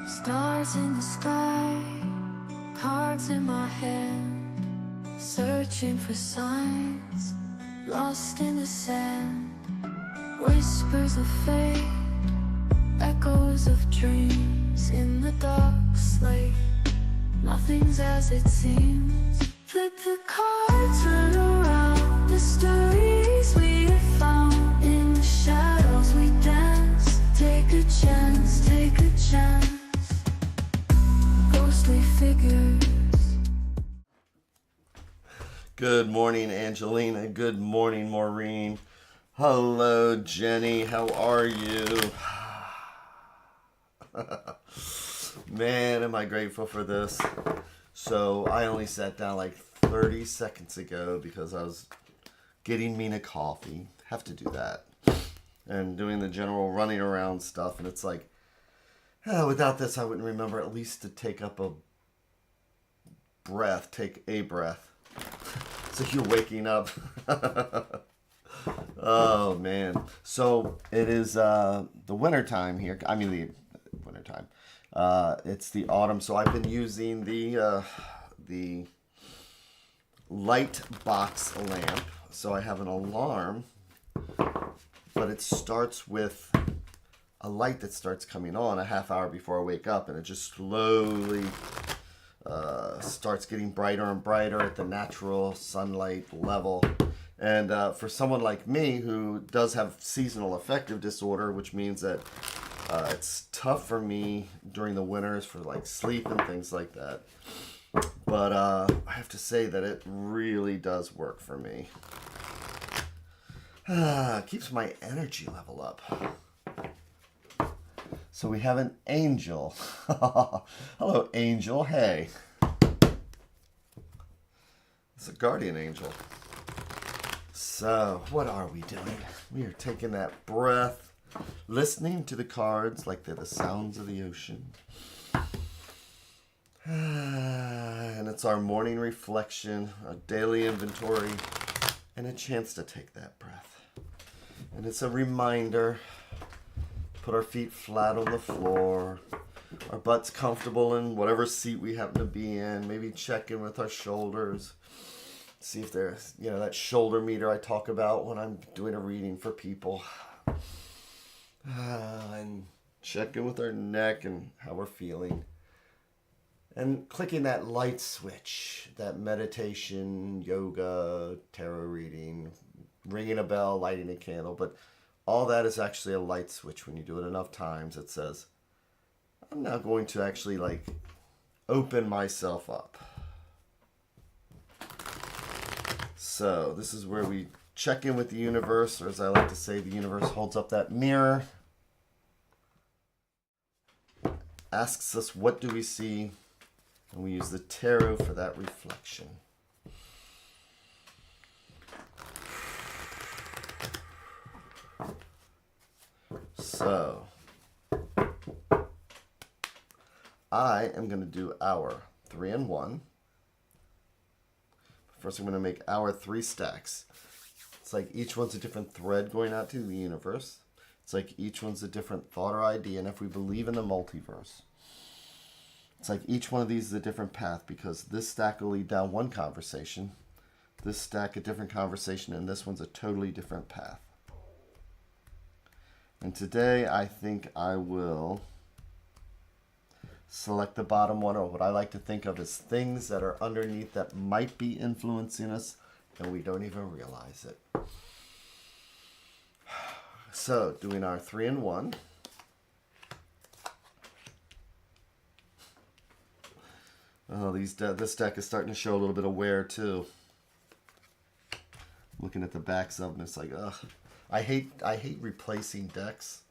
Stars in the sky, cards in my hand, searching for signs, lost in the sand. Whispers of fate, echoes of dreams in the dark slate. Nothing's as it seems. Flip the cards, turn around. Mysteries we have found. In the shadows we dance. Take a chance, take a chance. Ghostly figures. Good morning, Angelina. Good morning, Maureen. Hello, Jenny. How are you? Man, am I grateful for this. So I only sat down like 30 seconds ago because I was getting Mina coffee. Have to do that. And doing the general running around stuff. And it's like, without this, I wouldn't remember at least to take up a breath. Take a breath. So you're waking up. Oh, man. So it is the winter time here. I mean, the winter time. It's the autumn. So I've been using the light box lamp. So I have an alarm, but it starts with a light that starts coming on a half hour before I wake up, and it just slowly starts getting brighter and brighter at the natural sunlight level. And for someone like me who does have seasonal affective disorder, which means that it's tough for me during the winters for like sleep and things like that. But I have to say that it really does work for me. Keeps my energy level up. So we have an angel. Hello, angel. Hey. It's a guardian angel. So, what are we doing? We are taking that breath, listening to the cards like they're the sounds of the ocean. And it's our morning reflection, our daily inventory, and a chance to take that breath. And it's a reminder, put our feet flat on the floor, our butts comfortable in whatever seat we happen to be in, maybe check in with our shoulders. See if there's, that shoulder meter I talk about when I'm doing a reading for people. And check in with our neck and how we're feeling. And clicking that light switch, that meditation, yoga, tarot reading, ringing a bell, lighting a candle. But all that is actually a light switch. When you do it enough times, it says, I'm now going to actually open myself up. So this is where we check in with the universe, or as I like to say, the universe holds up that mirror, asks us what do we see, and we use the tarot for that reflection. So I am going to do our 3 and 1. First, I'm going to make our 3 stacks. It's like each one's a different thread going out to the universe. It's like each one's a different thought or idea. And if we believe in the multiverse, it's like each one of these is a different path, because this stack will lead down one conversation, this stack a different conversation, and this one's a totally different path. And today, I think I will select the bottom one, or what I like to think of as things that are underneath that might be influencing us and we don't even realize it. So, doing our 3 and 1. Oh, this deck is starting to show a little bit of wear too. Looking at the backs of them, it's like, ugh. I hate replacing decks.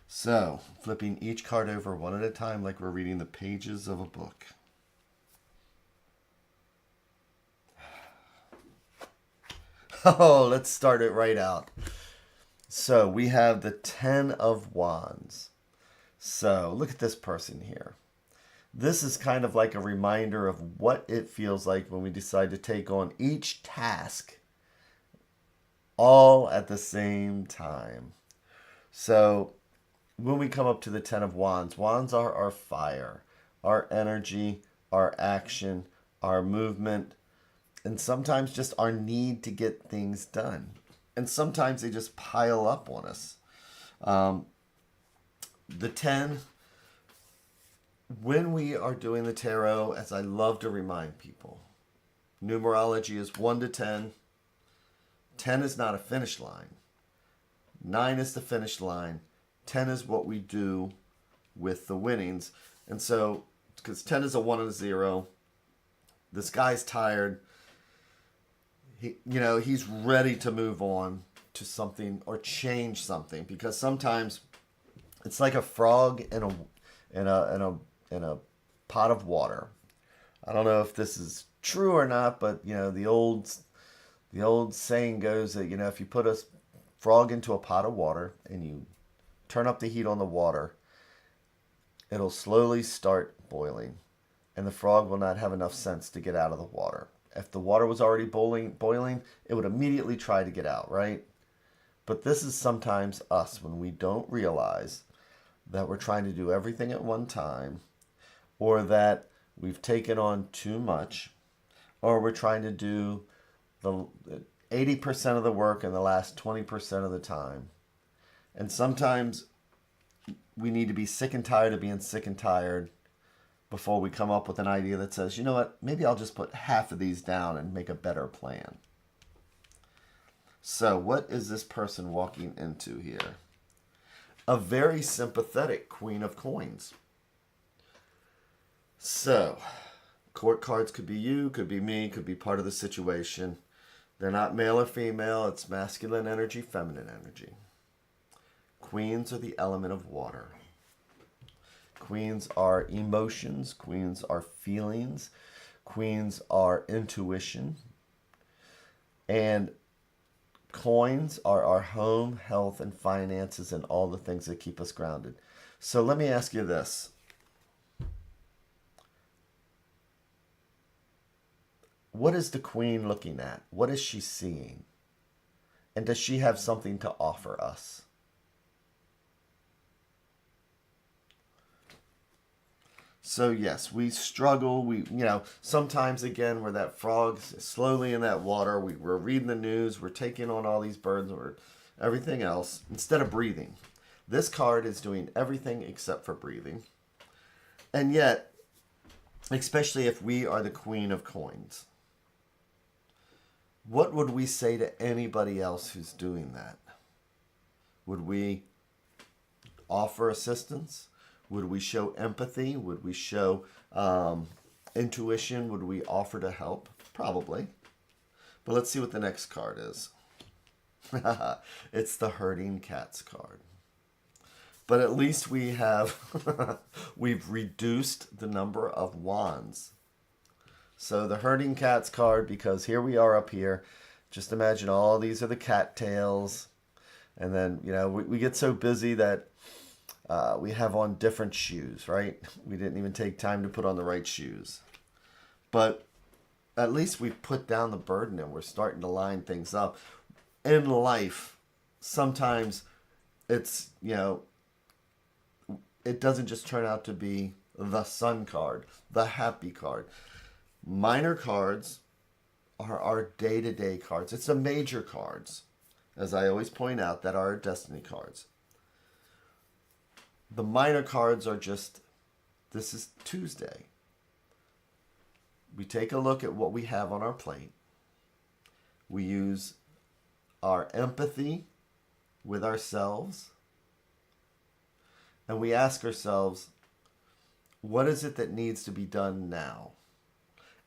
So, flipping each card over one at a time like we're reading the pages of a book. Oh, let's start it right out. So, we have the 10 of Wands. So, look at this person here. This is kind of like a reminder of what it feels like when we decide to take on each task all at the same time. So when we come up to the Ten of Wands, wands are our fire, our energy, our action, our movement, and sometimes just our need to get things done. And sometimes they just pile up on us. The 10, when we are doing the tarot, as I love to remind people, numerology is 1 to 10. 10 is not a finish line. 9 is the finish line. 10 is what we do with the winnings. And so, because 10 is a 1 and a 0, this guy's tired. He's ready to move on to something or change something, because sometimes it's like a frog in a pot of water. I don't know if this is true or not, but the old saying goes that if you put a frog into a pot of water and you turn up the heat on the water, it'll slowly start boiling, and the frog will not have enough sense to get out of the water. If the water was already boiling, it would immediately try to get out, right? But this is sometimes us when we don't realize that we're trying to do everything at one time, or that we've taken on too much, or we're trying to do the 80% of the work in the last 20% of the time. And sometimes we need to be sick and tired of being sick and tired before we come up with an idea that says, you know what, maybe I'll just put half of these down and make a better plan. So what is this person walking into here? A very sympathetic Queen of Coins. So, court cards could be you, could be me, could be part of the situation. They're not male or female. It's masculine energy, feminine energy. Queens are the element of water. Queens are emotions. Queens are feelings. Queens are intuition. And coins are our home, health, and finances, and all the things that keep us grounded. So let me ask you this. What is the queen looking at? What is she seeing? And does she have something to offer us? So yes, we struggle. Sometimes again, we're that frog slowly in that water. We're reading the news. We're taking on all these burdens or everything else instead of breathing. This card is doing everything except for breathing. And yet, especially if we are the Queen of Coins, what would we say to anybody else who's doing that? Would we offer assistance? Would we show empathy? Would we show intuition? Would we offer to help? Probably. But let's see what the next card is. It's the herding cats card. But at least we have, we've reduced the number of wands. So the herding cats card, because here we are up here. Just imagine all these are the cattails. And then, we get so busy that we have on different shoes, right? We didn't even take time to put on the right shoes. But at least we've put down the burden and we're starting to line things up. In life, sometimes it's, it doesn't just turn out to be the sun card, the happy card. Minor cards are our day-to-day cards. It's the major cards, as I always point out, that are our destiny cards. The minor cards are just, this is Tuesday. We take a look at what we have on our plate. We use our empathy with ourselves. And we ask ourselves, what is it that needs to be done now?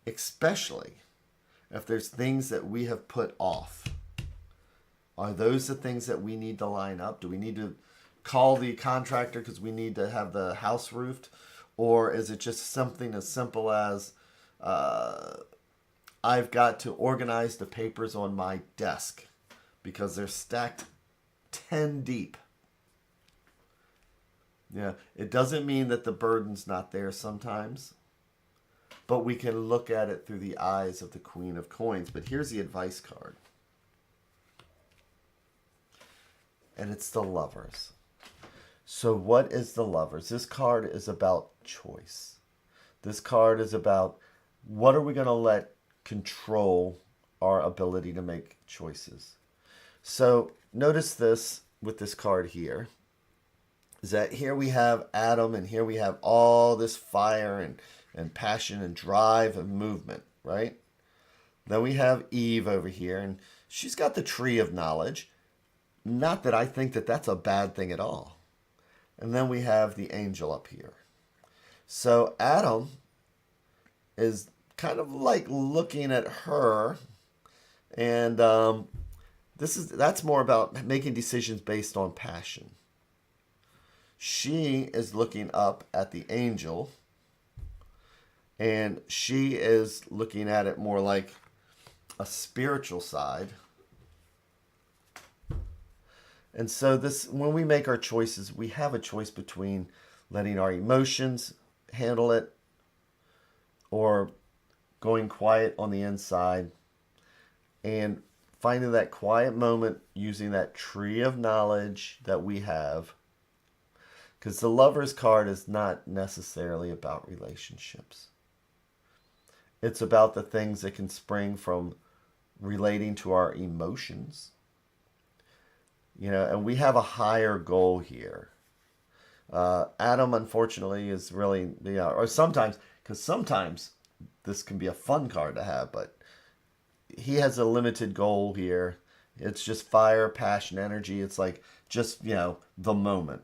Especially if there's things that we have put off. Are those the things that we need to line up? Do we need to call the contractor because we need to have the house roofed? Or is it just something as simple as I've got to organize the papers on my desk because they're stacked 10 deep? Yeah, it doesn't mean that the burden's not there sometimes, but we can look at it through the eyes of the Queen of Coins. But here's the advice card. and it's the Lovers. So what is the Lovers? This card is about choice. This card is about what are we going to let control our ability to make choices. So notice this with this card here, is that here we have Adam, and here we have all this fire and passion and drive and movement, right? Then we have Eve over here, and she's got the tree of knowledge. Not that I think that that's a bad thing at all. And then we have the angel up here. So Adam is kind of like looking at her, and that's more about making decisions based on passion. She is looking up at the angel, and she is looking at it more like a spiritual side. And so when we make our choices, we have a choice between letting our emotions handle it or going quiet on the inside and finding that quiet moment using that tree of knowledge that we have. Because the Lover's card is not necessarily about relationships. It's about the things that can spring from relating to our emotions. You know, and we have a higher goal here. Adam, unfortunately, is really, or sometimes, because sometimes this can be a fun card to have, but he has a limited goal here. It's just fire, passion, energy. It's like just, the moment.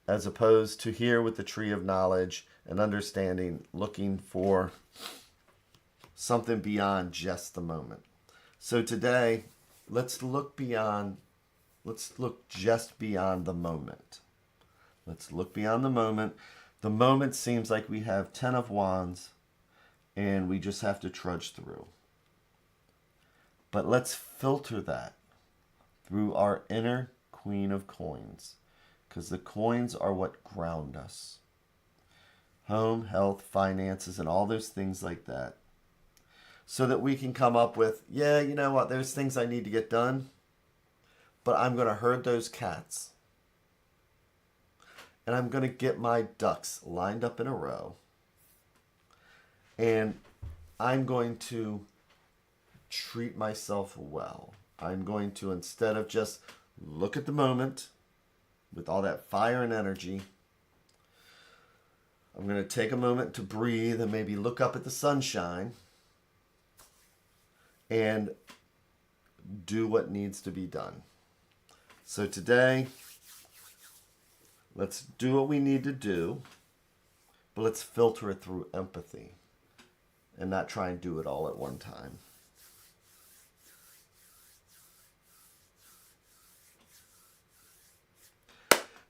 As opposed to here with the tree of knowledge and understanding, looking for something beyond just the moment. So today, let's look just beyond the moment. Let's look beyond the moment. The moment seems like we have 10 of Wands and we just have to trudge through. But let's filter that through our inner Queen of Coins, because the coins are what ground us. Home, health, finances, and all those things like that. So that we can come up with, you know what, there's things I need to get done, but I'm going to herd those cats. And I'm going to get my ducks lined up in a row. And I'm going to treat myself well. I'm going to, instead of just look at the moment with all that fire and energy, I'm going to take a moment to breathe and maybe look up at the sunshine and do what needs to be done. So today, let's do what we need to do, but let's filter it through empathy and not try and do it all at one time.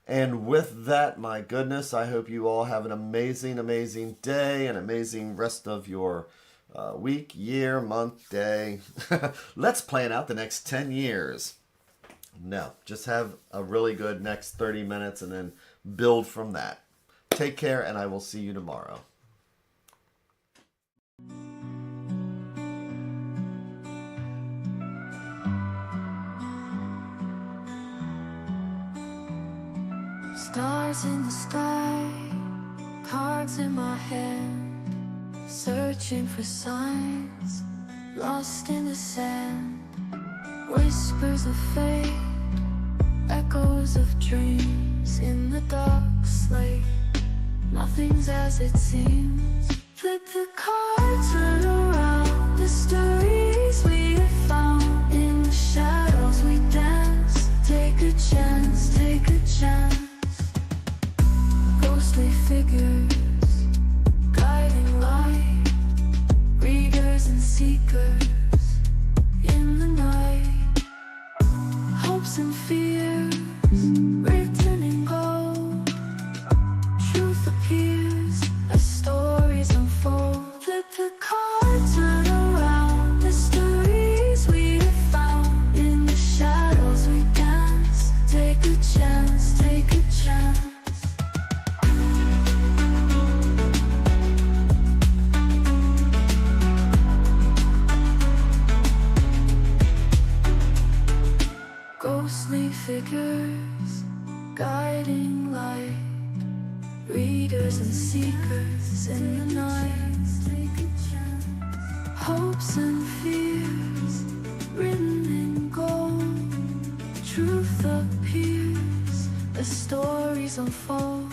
And with that, my goodness, I hope you all have an amazing, amazing day, an amazing rest of your week, year, month, day. Let's plan out the next 10 years. No, just have a really good next 30 minutes and then build from that. Take care, and I will see you tomorrow. Stars in the sky, cards in my hand, searching for signs, lost in the sand. Whispers of fate, echoes of dreams in the dark slate. Nothing's as it seems. Flip the cards, turn around. Mysteries we have found. In the shadows we dance. Take a chance, take a chance. Ghostly figures, guiding light. Readers and seekers in the night. Hopes and fears, written in gold. Truth appears as stories unfold. Flip the cards, turn around. Mysteries we have found. In the shadows we dance. Take a chance, take a chance. ghostly figures, guiding light, readers and seekers in the night. Take a chance. Hopes and fears, written in gold, truth appears, the stories unfold.